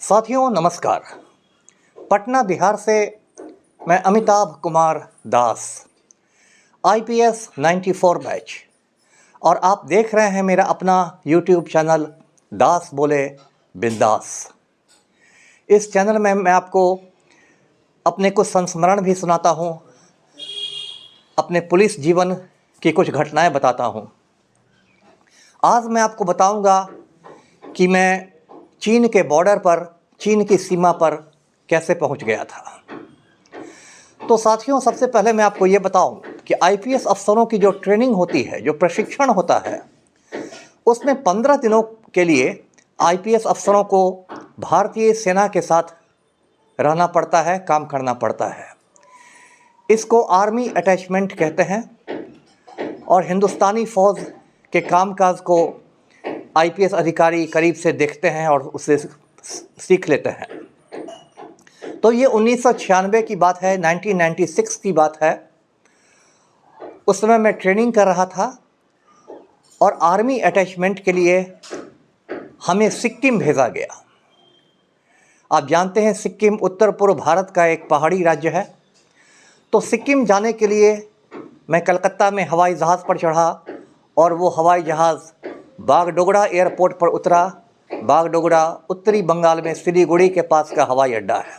साथियों नमस्कार। पटना बिहार से मैं अमिताभ कुमार दास, IPS 94 बैच, और आप देख रहे हैं मेरा अपना YouTube चैनल दास बोले बिंदास। इस चैनल में मैं आपको अपने कुछ संस्मरण भी सुनाता हूँ, अपने पुलिस जीवन की कुछ घटनाएं बताता हूँ। आज मैं आपको बताऊंगा कि मैं चीन के बॉर्डर पर, चीन की सीमा पर कैसे पहुंच गया था। तो साथियों, सबसे पहले मैं आपको ये बताऊं कि IPS अफसरों की जो ट्रेनिंग होती है, जो प्रशिक्षण होता है, उसमें 15 दिनों के लिए IPS अफसरों को भारतीय सेना के साथ रहना पड़ता है, काम करना पड़ता है। इसको आर्मी अटैचमेंट कहते हैं और हिंदुस्तानी फ़ौज के कामकाज को IPS अधिकारी करीब से देखते हैं और उससे सीख लेते हैं। तो ये 1996 की बात है, 1996 की बात है। उस समय मैं ट्रेनिंग कर रहा था और आर्मी अटैचमेंट के लिए हमें सिक्किम भेजा गया। आप जानते हैं सिक्किम उत्तर पूर्व भारत का एक पहाड़ी राज्य है। तो सिक्किम जाने के लिए मैं कलकत्ता में हवाई जहाज़ पर चढ़ा और वो हवाई जहाज़ बागडोगरा एयरपोर्ट पर उतरा। बागडोगरा उत्तरी बंगाल में सिलीगुड़ी के पास का हवाई अड्डा है।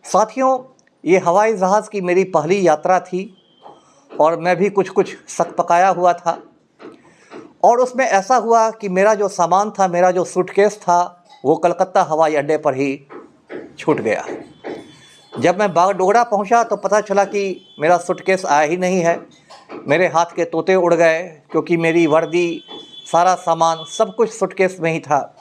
साथियों, ये हवाई जहाज़ की मेरी पहली यात्रा थी और मैं भी कुछ सकपकाया हुआ था। और उसमें ऐसा हुआ कि मेरा जो सामान था, मेरा जो सूटकेस था, वो कलकत्ता हवाई अड्डे पर ही छूट गया। जब मैं बागडोगरा पहुंचा तो पता चला कि मेरा सूटकेस आया ही नहीं है। मेरे हाथ के तोते उड़ गए, क्योंकि मेरी वर्दी, सारा सामान, सब कुछ सूटकेस में ही था।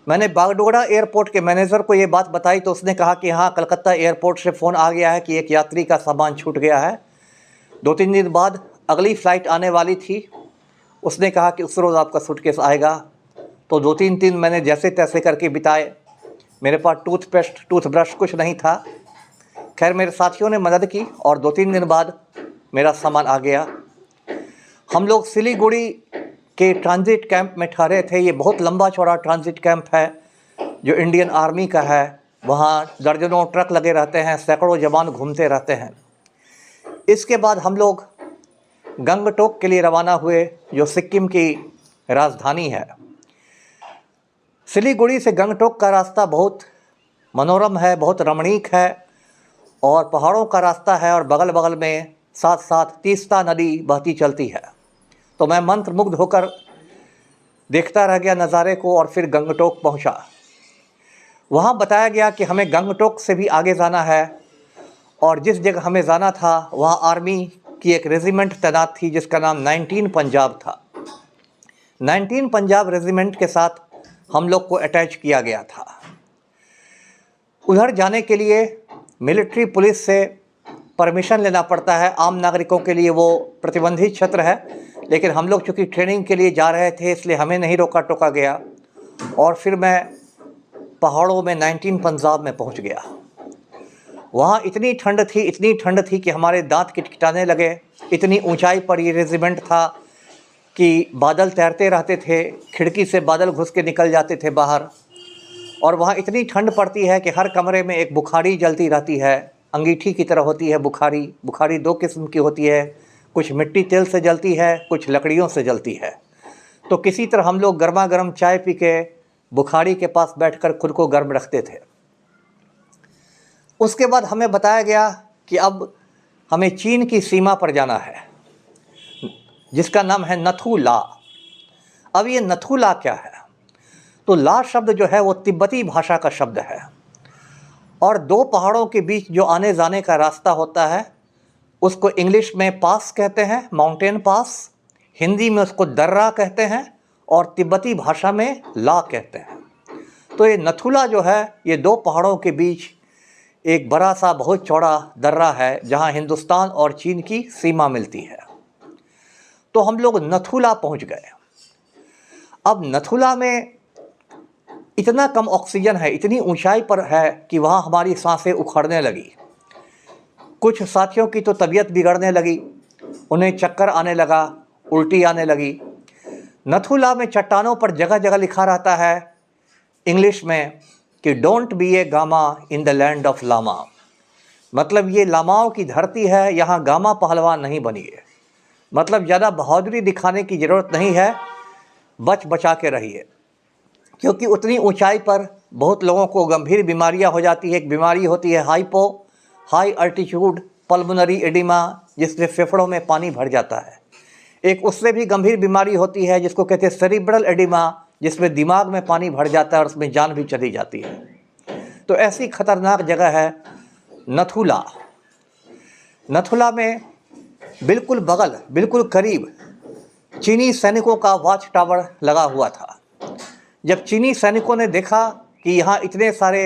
मैंने बागडोगरा एयरपोर्ट के मैनेजर को ये बात बताई तो उसने कहा कि हाँ, कलकत्ता एयरपोर्ट से फ़ोन आ गया है कि एक यात्री का सामान छूट गया है। 2-3 दिन बाद अगली फ़्लाइट आने वाली थी। उसने कहा कि उस रोज़ आपका सूटकेस आएगा। तो 2-3 दिन मैंने जैसे तैसे करके बिताए। मेरे पास टूथपेस्ट, टूथब्रश कुछ नहीं था। खैर, मेरे साथियों ने मदद की और 2-3 दिन बाद मेरा सामान आ गया। हम लोग सिलीगुड़ी के ट्रांजिट कैंप में ठहरे थे। ये बहुत लंबा चौड़ा ट्रांजिट कैंप है जो इंडियन आर्मी का है। वहाँ दर्जनों ट्रक लगे रहते हैं, सैकड़ों जवान घूमते रहते हैं। इसके बाद हम लोग गंगटोक के लिए रवाना हुए, जो सिक्किम की राजधानी है। सिलीगुड़ी से गंगटोक का रास्ता बहुत मनोरम है, बहुत रमणीक है और पहाड़ों का रास्ता है और बगल बगल में साथ साथ तीस्ता नदी बहती चलती है। तो मैं मंत्रमुग्ध होकर देखता रह गया नज़ारे को और फिर गंगटोक पहुंचा। वहां बताया गया कि हमें गंगटोक से भी आगे जाना है और जिस जगह हमें जाना था वहां आर्मी की एक रेजिमेंट तैनात थी जिसका नाम 19 पंजाब था। 19 पंजाब रेजिमेंट के साथ हम लोग को अटैच किया गया था। उधर जाने के लिए मिलिट्री पुलिस से परमिशन लेना पड़ता है। आम नागरिकों के लिए वो प्रतिबंधित क्षेत्र है, लेकिन हम लोग चूँकि ट्रेनिंग के लिए जा रहे थे इसलिए हमें नहीं रोका टोका गया। और फिर मैं पहाड़ों में 19 पंजाब में पहुंच गया। वहाँ इतनी ठंड थी कि हमारे दांत किटकिटाने लगे। इतनी ऊंचाई पर ये रेजिमेंट था कि बादल तैरते रहते थे, खिड़की से बादल घुस के निकल जाते थे बाहर। और वहाँ इतनी ठंड पड़ती है कि हर कमरे में एक बुखारी जलती रहती है, अंगीठी की तरह होती है बुखारी। बुखारी 2 किस्म की होती है, कुछ मिट्टी तेल से जलती है, कुछ लकड़ियों से जलती है। तो किसी तरह हम लोग गर्मा गर्म चाय पी के बुखारी के पास बैठकर खुद को गर्म रखते थे। उसके बाद हमें बताया गया कि अब हमें चीन की सीमा पर जाना है, जिसका नाम है नथू ला। अब ये नथू ला क्या है? तो ला शब्द जो है वो तिब्बती भाषा का शब्द है और 2 पहाड़ों के बीच जो आने जाने का रास्ता होता है उसको इंग्लिश में पास कहते हैं, माउंटेन पास। हिंदी में उसको दर्रा कहते हैं और तिब्बती भाषा में ला कहते हैं। तो ये नथुला जो है, ये 2 पहाड़ों के बीच एक बड़ा सा बहुत चौड़ा दर्रा है जहाँ हिंदुस्तान और चीन की सीमा मिलती है। तो हम लोग नथुला पहुँच गए। अब नथुला में इतना कम ऑक्सीजन है, इतनी ऊंचाई पर है कि वहाँ हमारी सांसें उखड़ने लगी। कुछ साथियों की तो तबीयत बिगड़ने लगी, उन्हें चक्कर आने लगा, उल्टी आने लगी। नथुला में चट्टानों पर जगह जगह लिखा रहता है इंग्लिश में कि don't be a gamma in the land of lama, मतलब ये लामाओं की धरती है, यहाँ गामा पहलवान नहीं बनिए। मतलब ज़्यादा बहादुरी दिखाने की ज़रूरत नहीं है, बच बचा के रहिए, क्योंकि उतनी ऊंचाई पर बहुत लोगों को गंभीर बीमारियां हो जाती है। एक बीमारी होती है हाई अल्टीट्यूड पल्मोनरी एडिमा, जिससे फेफड़ों में पानी भर जाता है। एक उससे भी गंभीर बीमारी होती है जिसको कहते हैं सेरिब्रल एडिमा, जिसमें दिमाग में पानी भर जाता है और उसमें जान भी चली जाती है। तो ऐसी खतरनाक जगह है नथुला। नथुला में बिल्कुल बगल, बिल्कुल करीब चीनी सैनिकों का वॉच टावर लगा हुआ था। जब चीनी सैनिकों ने देखा कि यहाँ इतने सारे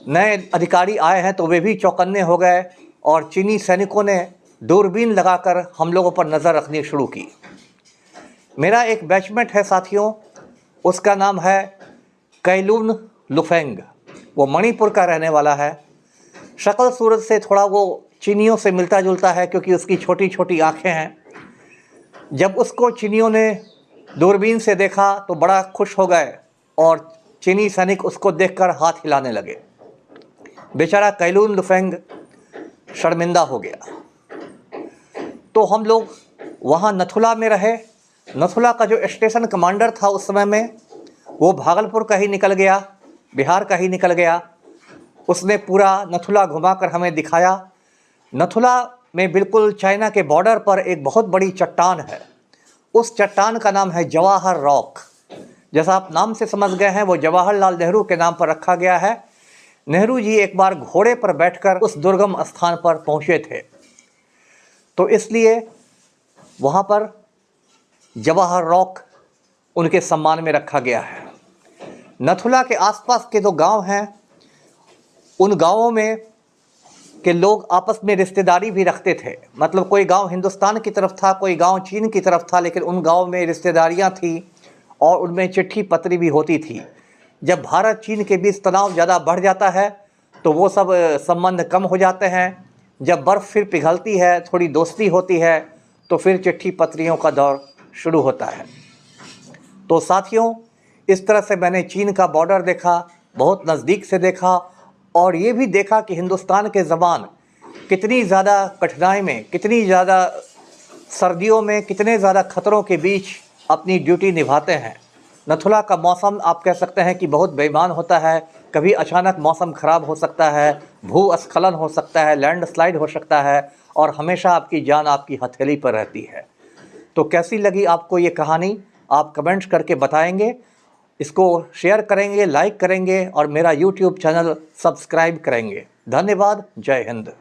नए अधिकारी आए हैं तो वे भी चौकन्ने हो गए और चीनी सैनिकों ने दूरबीन लगाकर हम लोगों पर नज़र रखनी शुरू की। मेरा एक बैचमेट है साथियों, उसका नाम है कैलून लुफेंग। वो मणिपुर का रहने वाला है। शक्ल सूरत से थोड़ा वो चीनियों से मिलता जुलता है क्योंकि उसकी छोटी छोटी आँखें हैं। जब उसको चीनियों ने दूरबीन से देखा तो बड़ा खुश हो गए और चीनी सैनिक उसको देखकर हाथ हिलाने लगे। बेचारा कैलून लुफेंग शर्मिंदा हो गया। तो हम लोग वहाँ नथुला में रहे। नथुला का जो स्टेशन कमांडर था उस समय में, वो भागलपुर का ही निकल गया, बिहार का ही निकल गया। उसने पूरा नथुला घुमाकर हमें दिखाया। नथुला में बिल्कुल चाइना के बॉर्डर पर एक बहुत बड़ी चट्टान है। उस चट्टान का नाम है जवाहर रॉक। जैसा आप नाम से समझ गए हैं, वो जवाहरलाल नेहरू के नाम पर रखा गया है। नेहरू जी एक बार घोड़े पर बैठकर उस दुर्गम स्थान पर पहुंचे थे, तो इसलिए वहाँ पर जवाहर रॉक उनके सम्मान में रखा गया है। नथुला के आसपास के जो गांव हैं, उन गांवों में के लोग आपस में रिश्तेदारी भी रखते थे। मतलब कोई गांव हिंदुस्तान की तरफ था, कोई गांव चीन की तरफ था, लेकिन उन गांव में रिश्तेदारियां थी और उनमें चिट्ठी पत्री भी होती थी। जब भारत चीन के बीच तनाव ज़्यादा बढ़ जाता है तो वो सब संबंध कम हो जाते हैं। जब बर्फ़ फिर पिघलती है, थोड़ी दोस्ती होती है, तो फिर चिट्ठी पत्रियों का दौर शुरू होता है। तो साथियों, इस तरह से मैंने चीन का बॉर्डर देखा, बहुत नज़दीक से देखा, और ये भी देखा कि हिंदुस्तान के ज़वान कितनी ज़्यादा कठिनाई में, कितनी ज़्यादा सर्दियों में, कितने ज़्यादा खतरों के बीच अपनी ड्यूटी निभाते हैं। नथुला का मौसम आप कह सकते हैं कि बहुत बेईमान होता है। कभी अचानक मौसम ख़राब हो सकता है, भूस्खलन हो सकता है, लैंडस्लाइड हो सकता है, और हमेशा आपकी जान आपकी हथेली पर रहती है। तो कैसी लगी आपको ये कहानी, आप कमेंट्स करके बताएंगे, इसको शेयर करेंगे, लाइक करेंगे और मेरा YouTube चैनल सब्सक्राइब करेंगे। धन्यवाद। जय हिंद।